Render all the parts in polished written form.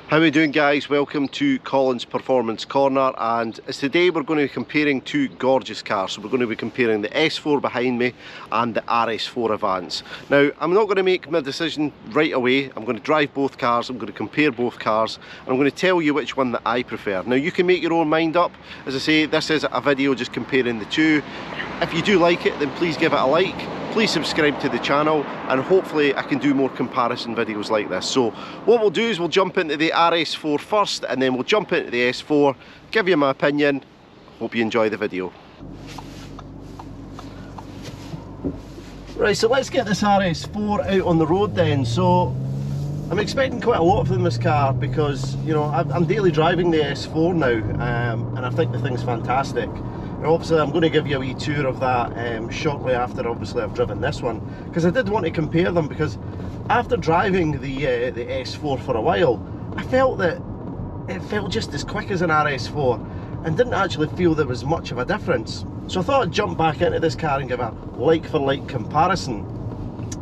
How we doing, guys? Welcome to Colin's Performance Corner, and as today we're going to be comparing two gorgeous cars. So we're going to be comparing the S4 behind me and the RS4 Avants. Now, I'm not going to make my decision right away. I'm going to drive both cars, I'm going to compare both cars, and I'm going to tell you which one that I prefer. Now, you can make your own mind up. As I say, this is a video just comparing the two. If you do like it, then please give it a like. Please subscribe to the channel, and hopefully I can do more comparison videos like this. So what we'll do is we'll jump into the RS4 first, and then we'll jump into the S4, give you my opinion. Hope you enjoy the video. Right, so let's get this RS4 out on the road then. So I'm expecting quite a lot from this car because, you know, I'm daily driving the S4 now, and I think the thing's fantastic. Now, obviously I'm going to give you a wee tour of that shortly after obviously I've driven this one, because I did want to compare them, because after driving the S4 for a while, I felt that it felt just as quick as an RS4 and didn't actually feel there was much of a difference. So I thought I'd jump back into this car and give a like for like comparison.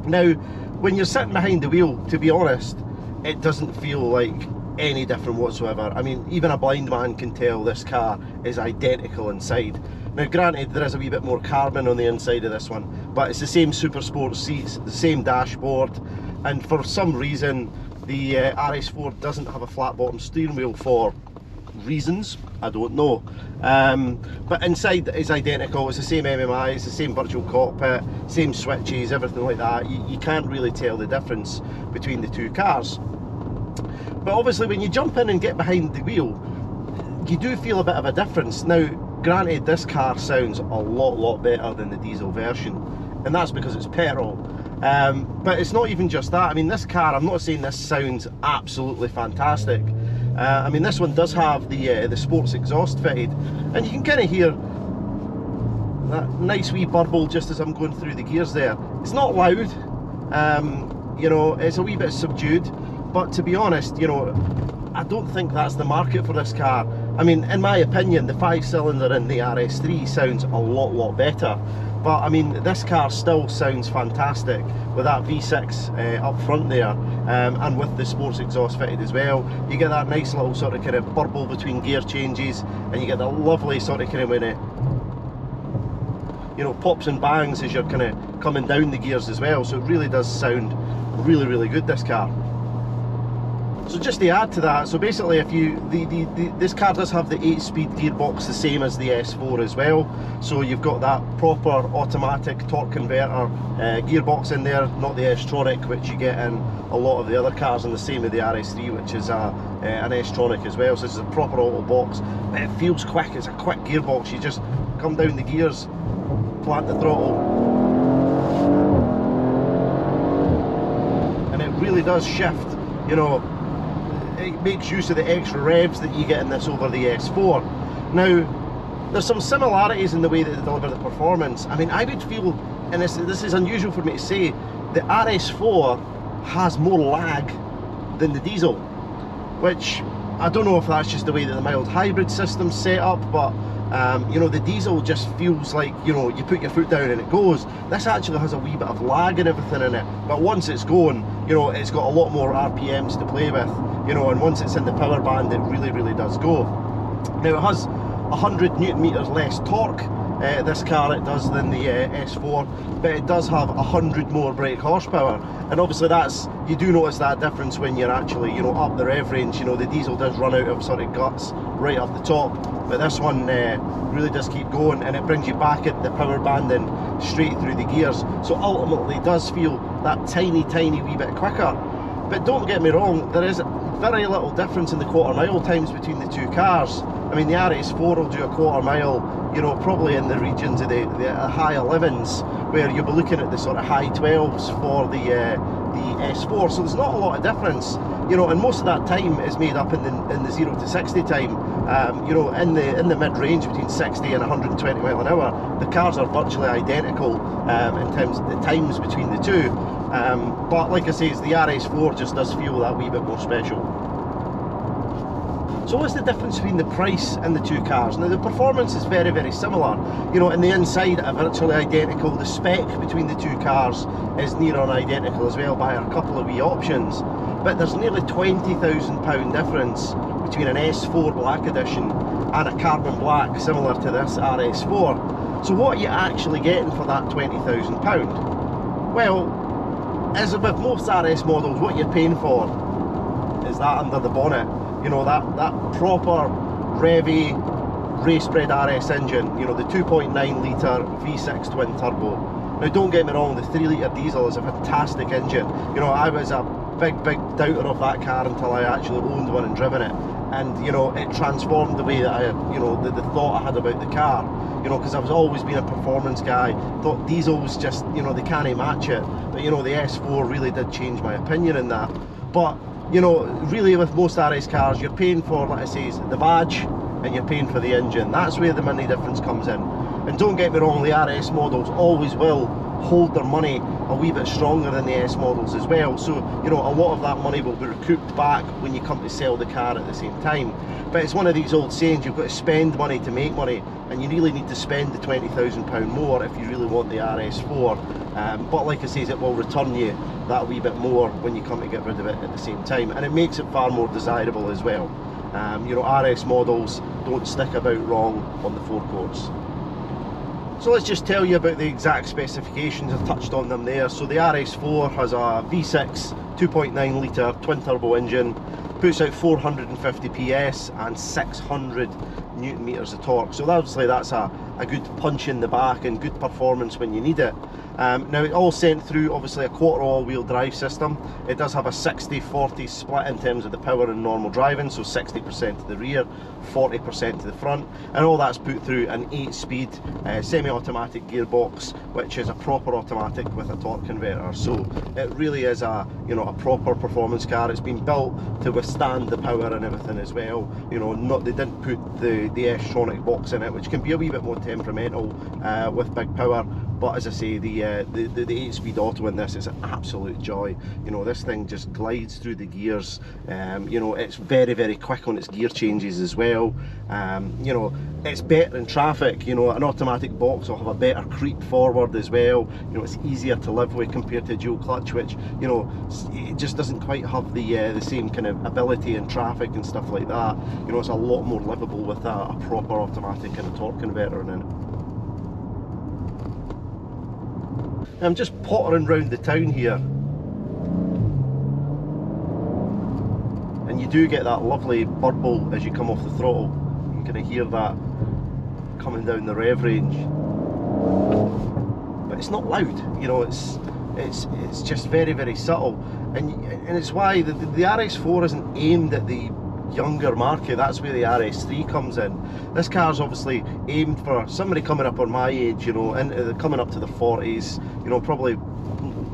Now, when you're sitting behind the wheel, to be honest, it doesn't feel like any different whatsoever. I mean, even a blind man can tell this car is identical inside. Now granted, there is a wee bit more carbon on the inside of this one, but it's the same super sport seats, the same dashboard, and for some reason the RS4 doesn't have a flat bottom steering wheel for reasons I don't know, but inside is identical. It's the same MMI, it's the same virtual cockpit, same switches, everything like that. You can't really tell the difference between the two cars. But obviously when you jump in and get behind the wheel, you do feel a bit of a difference. Now granted, this car sounds a lot better than the diesel version, and that's because it's petrol. But it's not even just that. I mean, this car, I'm not saying this sounds absolutely fantastic. I mean, this one does have the sports exhaust fitted, and you can kind of hear that nice wee burble just as I'm going through the gears there. It's not loud, you know, it's a wee bit subdued. But to be honest, you know, I don't think that's the market for this car. I mean, in my opinion, the 5-cylinder in the RS3 sounds a lot better. But I mean, this car still sounds fantastic with that V6 up front there, and with the sports exhaust fitted as well. You get that nice little sort of kind of burble between gear changes, and you get that lovely sort of kind of when it, you know, pops and bangs as you're kind of coming down the gears as well. So it really does sound really good, this car. So just to add to that, so basically if you, this car does have the 8-speed gearbox, the same as the S4 as well. So you've got that proper automatic torque converter gearbox in there, not the S-tronic which you get in a lot of the other cars, and the same with the RS3, which is an S-tronic as well. So this is a proper auto box, but it feels quick. It's a quick gearbox. You just come down the gears, plant the throttle, and it really does shift, you know. It makes use of the extra revs that you get in this over the S4. Now, there's some similarities in the way that they deliver the performance. I mean, I would feel, and this is unusual for me to say, the RS4 has more lag than the diesel, which I don't know if that's just the way that the mild hybrid system's set up, but you know, the diesel just feels like, you know, you put your foot down and it goes. This actually has a wee bit of lag and everything in it, but once it's going, you know, it's got a lot more RPMs to play with, you know, and once it's in the power band, it really does go. Now, it has 100 Newton meters less torque, this car it does, than the S4, but it does have 100 more brake horsepower, and obviously that's, you do notice that difference when you're actually, you know, up the rev range. You know, the diesel does run out of sort of guts right up the top, but this one really does keep going, and it brings you back at the power band and straight through the gears. So ultimately it does feel that tiny wee bit quicker. But don't get me wrong, there is very little difference in the quarter-mile times between the two cars. I mean, the RS4 will do a quarter-mile, you know, probably in the regions of the high 11s, where you'll be looking at the sort of high 12s for the S4. So there's not a lot of difference, you know, and most of that time is made up in the 0 to 60 time. You know, in the mid-range between 60 and 120 mile an hour, the cars are virtually identical in terms of the times between the two. But like I say, the RS4 just does feel that wee bit more special. So what's the difference between the price and the two cars? Now the performance is very, very similar. You know, and the inside are virtually identical. The spec between the two cars is near on identical as well by a couple of wee options. But there's nearly £20,000 difference between an S4 Black Edition and a carbon black similar to this RS4. So what are you actually getting for that £20,000? Well, as with most RS models, what you're paying for is that under the bonnet. You know, that proper revy race-bred RS engine, you know, the 2.9 litre V6 twin turbo. Now don't get me wrong, the 3 litre diesel is a fantastic engine. You know, I was a big doubter of that car until I actually owned one and driven it. And, you know, it transformed the way that I, you know, the thought I had about the car. You know, because I've always been a performance guy, thought diesels just, you know, they can't match it. But, you know, the S4 really did change my opinion in that. But, you know, really with most RS cars, you're paying for, like I say, the badge and you're paying for the engine. That's where the money difference comes in. And don't get me wrong, the RS models always will hold their money a wee bit stronger than the S models as well. So, you know, a lot of that money will be recouped back when you come to sell the car at the same time. But it's one of these old sayings, you've got to spend money to make money, and you really need to spend the £20,000 more if you really want the RS4. But like I say, it will return you that wee bit more when you come to get rid of it at the same time, and it makes it far more desirable as well. You know, RS models don't stick about wrong on the forecourts. So let's just tell you about the exact specifications. I've touched on them there. So the RS4 has a V6 2.9 litre twin turbo engine, puts out 450 PS and 600 Newton meters of torque. So obviously that's a good punch in the back and good performance when you need it. Now it all sent through obviously a quarter all-wheel drive system. It does have a 60-40 split in terms of the power in normal driving, so 60% to the rear, 40% to the front, and all that's put through an 8-speed semi-automatic gearbox, which is a proper automatic with a torque converter. So it really is a, you know, a proper performance car. It's been built to withstand the power and everything as well. You know, they didn't put the S-tronic box in it, which can be a wee bit more temperamental with big power. But as I say, the 8-speed auto in this is an absolute joy. You know, this thing just glides through the gears. You know, it's very, very quick on its gear changes as well. You know, it's better in traffic. You know, an automatic box will have a better creep forward as well. You know, it's easier to live with compared to dual clutch, which, you know, it just doesn't quite have the same kind of ability in traffic and stuff like that. You know, it's a lot more livable with a proper automatic and a torque converter in it. I'm just pottering around the town here, and you do get that lovely burble as you come off the throttle. You can kind of hear that coming down the rev range, but it's not loud. You know, it's just very, very subtle, and it's why the RS4 isn't aimed at the younger market. That's where the RS3 comes in. This car's obviously aimed for somebody coming up on my age, you know, and coming up to the 40s, you know, probably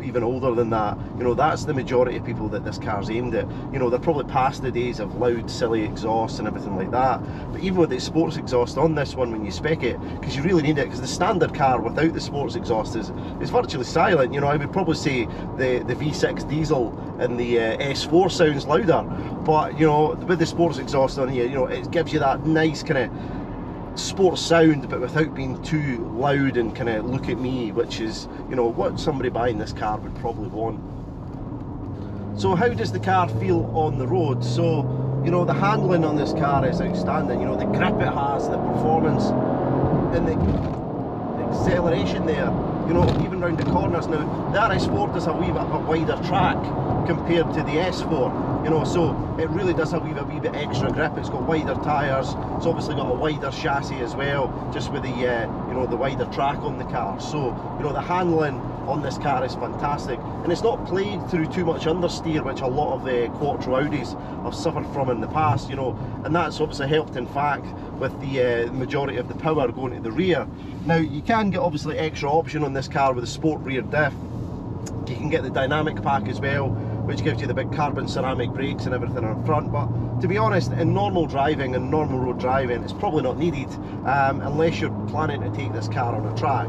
even older than that. You know, that's the majority of people that this car's aimed at. You know, they're probably past the days of loud, silly exhaust and everything like that. But even with the sports exhaust on this one, when you spec it, because you really need it, because the standard car without the sports exhaust is virtually silent. You know, I would probably say the V6 diesel and the S4 sounds louder, but you know, with the sports exhaust on here, you know, it gives you that nice kind of sports sound, but without being too loud and kind of look at me, which is, you know, what somebody buying this car would probably want. So how does the car feel on the road? So, you know, the handling on this car is outstanding. You know, the grip it has, the performance, and the acceleration there, you know, even round the corners. Now, the RS4 does a wee bit of a wider track compared to the S4, you know, so it really does have a wee bit extra grip. It's got wider tyres, it's obviously got a wider chassis as well, just with the, you know, the wider track on the car. So, you know, the handling on this car is fantastic, and it's not plagued through too much understeer, which a lot of the Quattro Audis have suffered from in the past, you know, and that's obviously helped, in fact, with the majority of the power going to the rear. Now, you can get obviously extra option on this car with a sport rear diff. You can get the dynamic pack as well, which gives you the big carbon ceramic brakes and everything on front. But to be honest, in normal driving and normal road driving, it's probably not needed unless you're planning to take this car on a track.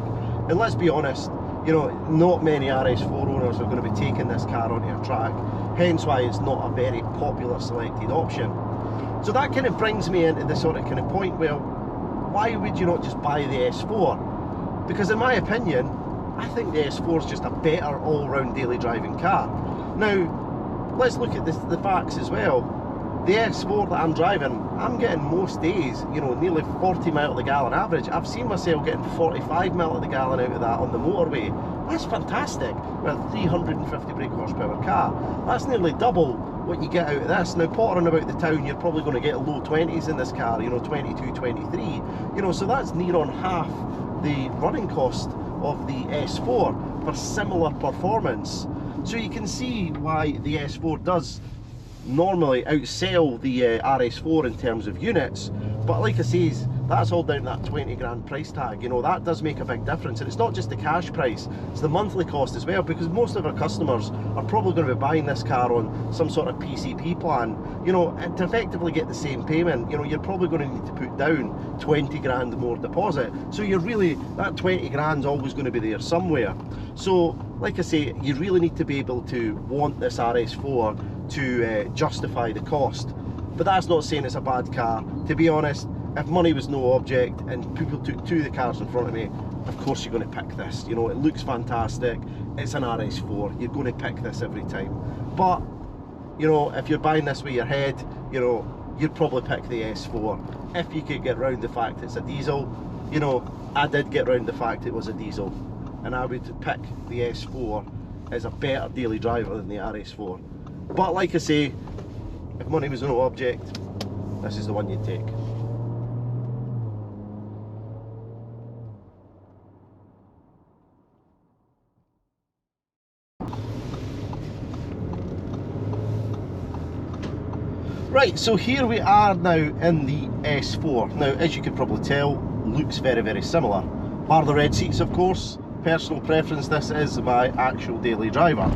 And let's be honest, you know, not many RS4 owners are going to be taking this car onto a track, hence why it's not a very popular selected option. So that kind of brings me into the sort of kind of point where, why would you not just buy the S4? Because in my opinion, I think the S4 is just a better all-round daily driving car. Now, let's look at the facts as well. The S4 that I'm driving, I'm getting most days, you know, nearly 40 mile to the gallon average. I've seen myself getting 45 mile to the gallon out of that on the motorway. That's fantastic. With a 350 brake horsepower car. That's nearly double what you get out of this. Now, pottering about the town, you're probably going to get low 20s in this car, you know, 22, 23. You know, so that's near on half the running cost of the S4 for similar performance. So you can see why the S4 does normally outsell the RS4 in terms of units, but like I says, that's all down to that 20 grand price tag. You know, that does make a big difference, and it's not just the cash price, it's the monthly cost as well, because most of our customers are probably going to be buying this car on some sort of PCP plan. You know, and to effectively get the same payment, you know, you're probably going to need to put down 20 grand more deposit, so you're really, that 20 grand's always going to be there somewhere. So like I say, you really need to be able to want this RS4 to justify the cost. But that's not saying it's a bad car. To be honest, if money was no object and people took two of the cars in front of me, of course you're going to pick this. You know, it looks fantastic, it's an RS4, you're going to pick this every time. But, you know, if you're buying this with your head, you know, you'd probably pick the S4. If you could get round the fact it's a diesel, you know, I did get round the fact it was a diesel, and I would pick the S4 as a better daily driver than the RS4. But like I say, if money was no object, this is the one you'd take. Right, so here we are now in the S4. Now, as you could probably tell, looks very, very similar. Bar the red seats, of course. Personal preference, this is my actual daily driver.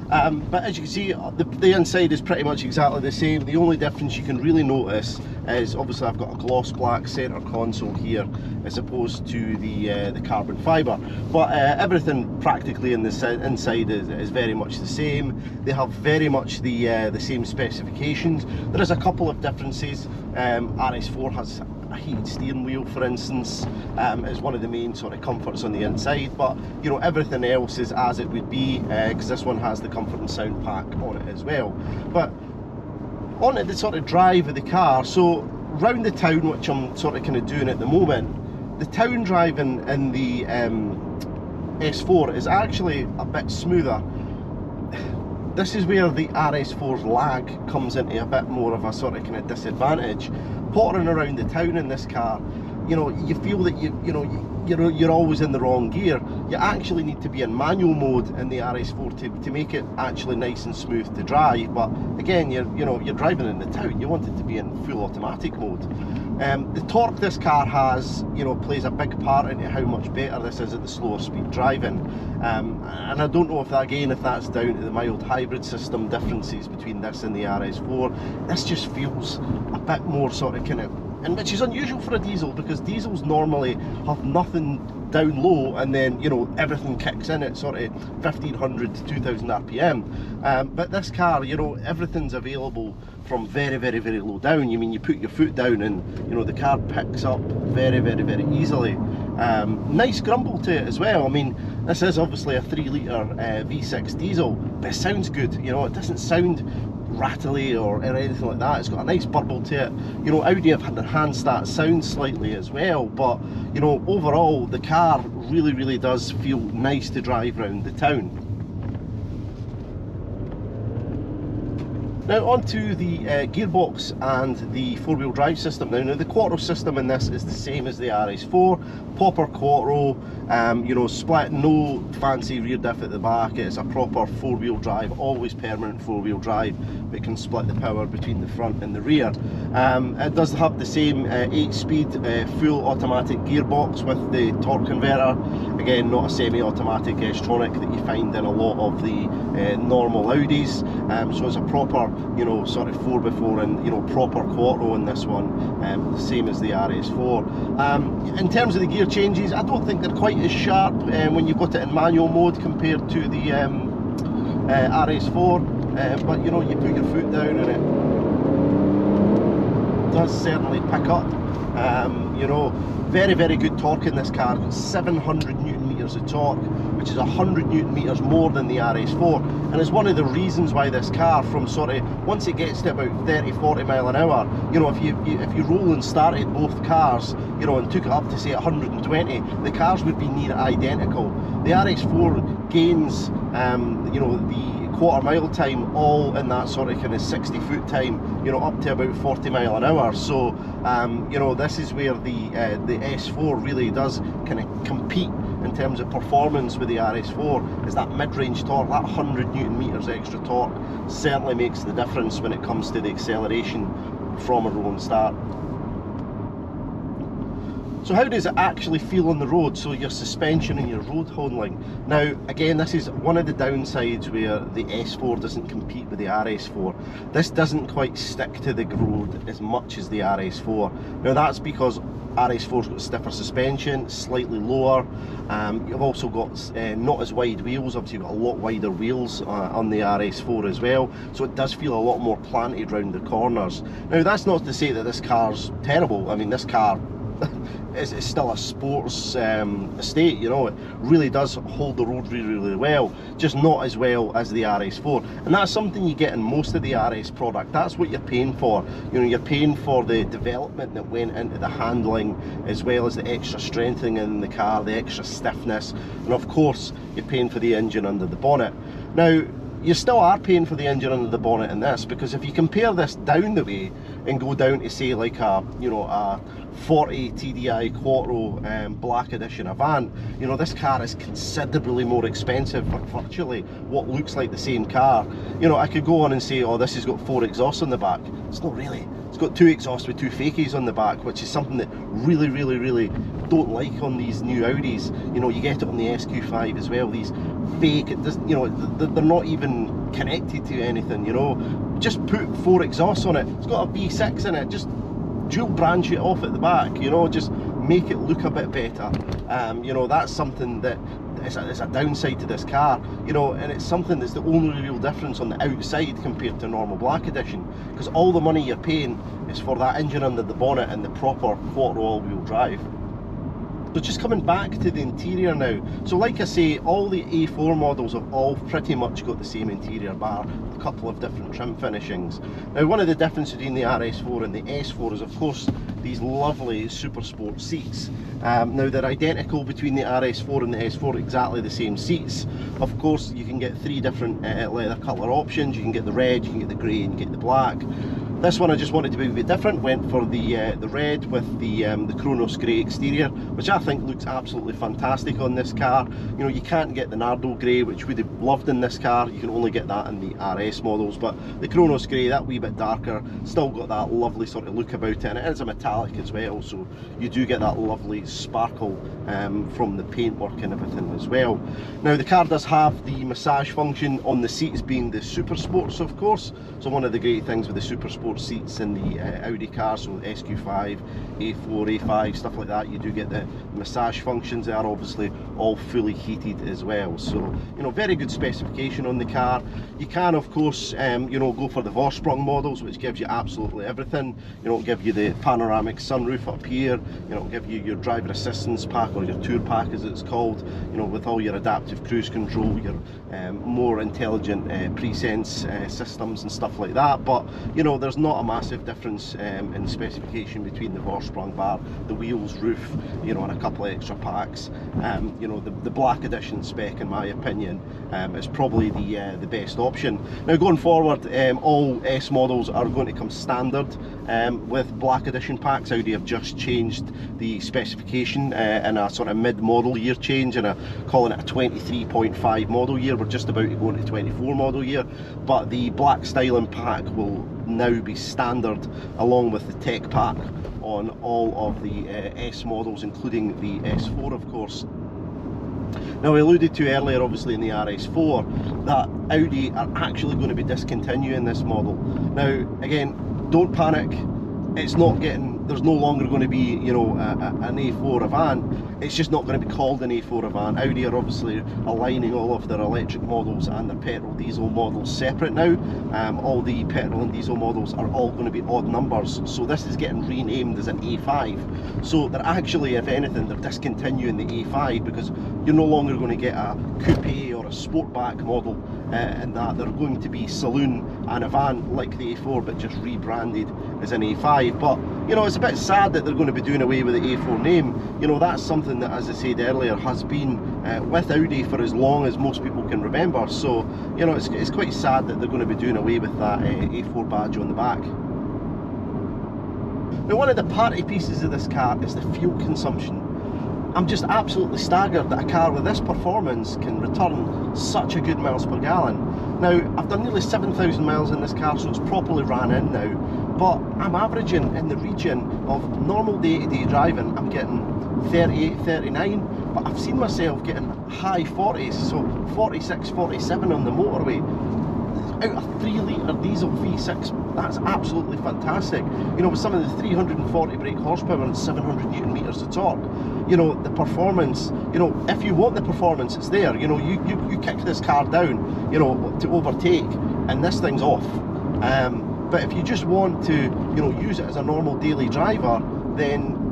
But as you can see, the inside is pretty much exactly the same. The only difference you can really notice is obviously I've got a gloss black centre console here as opposed to the carbon fibre. But everything practically in the inside is very much the same. They have very much the same specifications. There is a couple of differences. RS4 has a heated steering wheel, for instance, is one of the main sort of comforts on the inside, but you know, everything else is as it would be, because this one has the comfort and sound pack on it as well. But on the sort of drive of the car, so round the town, which I'm sort of kind of doing at the moment, the town driving in the S4 is actually a bit smoother. This is where the RS4's lag comes into a bit more of a sort of kind of disadvantage. Pottering around the town in this car, you know, you feel that you're always in the wrong gear. You actually need to be in manual mode in the RS4 to make it actually nice and smooth to drive. But again, you're driving in the town, you want it to be in full automatic mode. The torque this car has, you know, plays a big part into how much better this is at the slower speed driving. And I don't know if that's down to the mild hybrid system differences between this and the RS4. This just feels a bit more sort of kind of, and which is unusual for a diesel, because diesels normally have nothing down low and then, you know, everything kicks in at sort of 1500 to 2000 RPM. But this car, you know, everything's available from very, very, very low down. You mean, you put your foot down and, you know, the car picks up very, very, very easily. Nice grumble to it as well. I mean, this is obviously a 3 litre V6 diesel, but it sounds good. You know, it doesn't sound rattly or anything like that. It's got a nice burble to it. You know, Audi have enhanced that sound slightly as well, but you know, overall the car really, really does feel nice to drive around the town. Now onto the gearbox and the four-wheel drive system. Now the Quattro system in this is the same as the RS4, proper Quattro, you know, split, no fancy rear diff at the back. It's a proper four-wheel drive, always permanent four-wheel drive, but it can split the power between the front and the rear. It does have the same 8-speed full automatic gearbox with the torque converter. Again, not a semi-automatic S-tronic that you find in a lot of the normal Audis. So it's a proper, you know, sort of 4x4 and, you know, proper Quattro in this one, the same as the RS4. In terms of the gear changes, I don't think they're quite as sharp when you've got it in manual mode compared to the RS4, but you know, you put your foot down and does certainly pick up. You know, very, very good torque in this car. Got 700 Newton meters of torque, which is 100 Newton meters more than the RS4, and is one of the reasons why this car, from sort of, once it gets to about 30-40 mile an hour, you know, if you roll and started both cars, you know, and took it up to say 120, the cars would be near identical. The RS4 gains, you know, the quarter mile time all in that sort of kind of 60 foot time, you know, up to about 40 mile an hour. So you know, this is where the S4 really does kind of compete in terms of performance with the RS4, is that mid-range torque. That 100 Newton meters extra torque certainly makes the difference when it comes to the acceleration from a roll and start. So how does it actually feel on the road? So your suspension and your road handling. Now again, this is one of the downsides where the S4 doesn't compete with the RS4. This doesn't quite stick to the road as much as the RS4. Now that's because RS4's got stiffer suspension, slightly lower. You've also got not as wide wheels. Obviously you've got a lot wider wheels on the RS4 as well, so it does feel a lot more planted round the corners. Now that's not to say that this car's terrible. I mean, this car it's still a sports estate, you know. It really does hold the road really, really well, just not as well as the RS4, and that's something you get in most of the RS product. That's what you're paying for. You know, you're paying for the development that went into the handling, as well as the extra strengthening in the car, the extra stiffness, and of course you're paying for the engine under the bonnet. Now you still are paying for the engine under the bonnet in this, because if you compare this down the way and go down to say like a, you know, a 40 TDI Quattro Black Edition Avant, you know, this car is considerably more expensive for virtually what looks like the same car. You know, I could go on and say, oh, this has got 4 exhausts on the back. It's not really. It's got 2 exhausts with 2 fakies on the back, which is something that really, really, really don't like on these new Audis. You know, you get it on the SQ5 as well. These fake, it doesn't, you know, they're not even connected to anything, you know. Just put 4 exhausts on it. It's got a V6 in it. Just dual branch it off at the back, you know, just make it look a bit better. You know, that's something that is a downside to this car, you know, and it's something that's the only real difference on the outside compared to normal Black Edition, because all the money you're paying is for that engine under the bonnet and the proper Quattro all-wheel drive. So just coming back to the interior now, so like I say, all the A4 models have all pretty much got the same interior, bar a couple of different trim finishings. Now one of the differences between the RS4 and the S4 is of course these lovely super sport seats. Now they're identical between the RS4 and the S4, exactly the same seats. Of course you can get 3 different leather colour options. You can get the red, you can get the grey, and you get the black. This one I just wanted to be a bit different, went for the red with the Kronos grey exterior, which I think looks absolutely fantastic on this car. You know, you can't get the Nardo grey, which we'd have loved in this car. You can only get that in the RS models, but the Kronos grey, that wee bit darker, still got that lovely sort of look about it, and it is a metallic as well, so you do get that lovely sparkle from the paintwork and everything as well. Now the car does have the massage function on the seats, being the Super Sports of course. So one of the great things with the Super Sports seats in the Audi cars, so SQ5, A4, A5, stuff like that, you do get the massage functions. They are obviously all fully heated as well, so you know, very good specification on the car. You can of course you know, go for the Vorsprung models, which gives you absolutely everything. You know, it'll give you the panoramic sunroof up here, you know, it'll give you your driver assistance pack, or your tour pack as it's called, you know, with all your adaptive cruise control, your more intelligent pre-sense systems and stuff like that. But you know, there's not a massive difference in specification between the Vorsprung bar, the wheels, roof, you know, and a couple of extra packs. You know, the Black Edition spec, in my opinion, is probably the best option. Now going forward, all S models are going to come standard with Black Edition packs. Audi have just changed the specification in a sort of mid-model year change, and calling it a 23.5 model year. We're just about to go into 24 model year, but the black styling pack will now be standard along with the tech pack on all of the S models, including the S4 of course. Now I alluded to earlier, obviously in the RS4, that Audi are actually going to be discontinuing this model. Now again, don't panic, it's not getting there's no longer going to be, you know, an A4 Avant. It's just not going to be called an A4 Avant. Audi are obviously aligning all of their electric models and their petrol diesel models separate now. All the petrol and diesel models are all going to be odd numbers, so this is getting renamed as an A5. So they're actually, if anything, they're discontinuing the A5, because you're no longer going to get a coupe or a sportback model, and that they're going to be saloon and Avant like the A4, but just rebranded as an A5. But you know, it's a bit sad that they're going to be doing away with the A4 name. You know, that's something that, as I said earlier, has been with Audi for as long as most people can remember. So you know, it's quite sad that they're going to be doing away with that A4 badge on the back. Now, one of the party pieces of this car is the fuel consumption. I'm just absolutely staggered that a car with this performance can return such a good miles per gallon. Now, I've done nearly 7,000 miles in this car, so it's properly ran in now, but I'm averaging in the region of normal day-to-day driving, I'm getting 38, 39, but I've seen myself getting high 40s, so 46, 47 on the motorway. Out of 3 litre diesel V6, that's absolutely fantastic. You know, with some of the 340 brake horsepower and 700 newton meters of torque, you know, the performance, you know, if you want the performance, it's there. You know, you kick this car down, you know, to overtake, and this thing's off. But if you just want to, you know, use it as a normal daily driver, then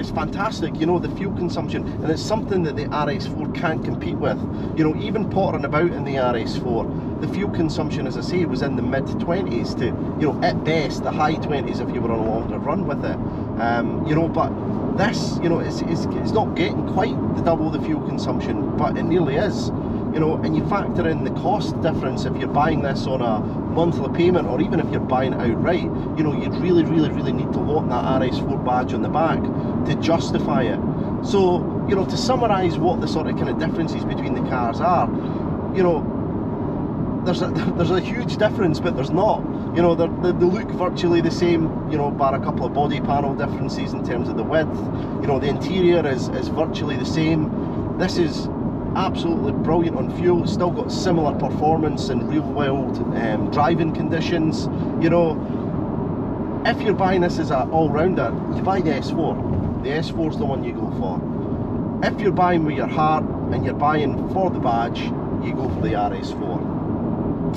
it's fantastic. You know, the fuel consumption, and it's something that the RS4 can't compete with. You know, even pottering about in the RS4, the fuel consumption, as I say, was in the mid-20s to, you know, at best the high 20s if you were on a longer run with it. You know, but this, you know, it's not getting quite the double the fuel consumption, but it nearly is. You know, and you factor in the cost difference if you're buying this on a monthly payment, or even if you're buying it outright. You know, you'd really need to want that RS4 badge on the back to justify it. So, you know, to summarise what the sort of kind of differences between the cars are, you know, there's a huge difference, but there's not. You know, they look virtually the same, you know, bar a couple of body panel differences in terms of the width. You know, the interior is virtually the same. This is absolutely brilliant on fuel. It's still got similar performance in real world driving conditions. You know, if you're buying this as an all-rounder, you buy the S4. The S4 is the one you go for. If you're buying with your heart and you're buying for the badge, you go for the RS4.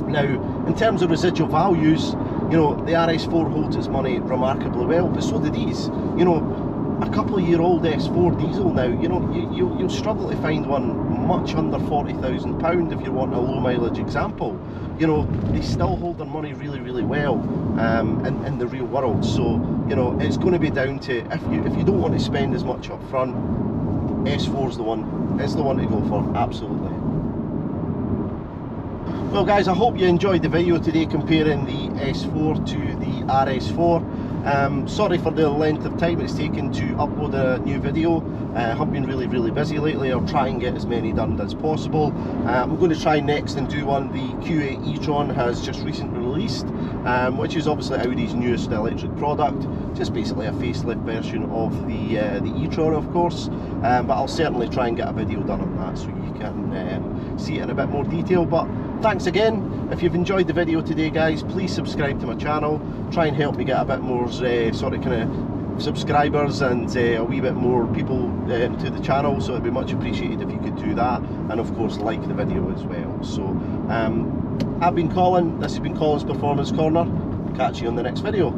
Now, in terms of residual values, you know, the RS4 holds its money remarkably well, but so do these. You know, a couple of year old S4 diesel now, you know, you'll struggle to find one much under £40,000 if you want a low mileage example. You know, they still hold their money really well in the real world. So, you know, it's going to be down to, if you don't want to spend as much up front, S4's the one. It's the one to go for, absolutely. Well guys, I hope you enjoyed the video today comparing the S4 to the RS4. Sorry for the length of time it's taken to upload a new video. I've been really busy lately. I'll try and get as many done as possible. I'm going to try next and do one the Q8 e-tron has just recently released, which is obviously Audi's newest electric product. Just basically a facelift version of the e-tron, of course. But I'll certainly try and get a video done on that so you can see it in a bit more detail. But thanks again. If you've enjoyed the video today, guys, please subscribe to my channel. Try and help me get a bit more sort of kind of subscribers and a wee bit more people to the channel, so it'd be much appreciated if you could do that, and of course like the video as well. So I've been Colin, this has been Colin's Performance Corner. Catch you on the next video.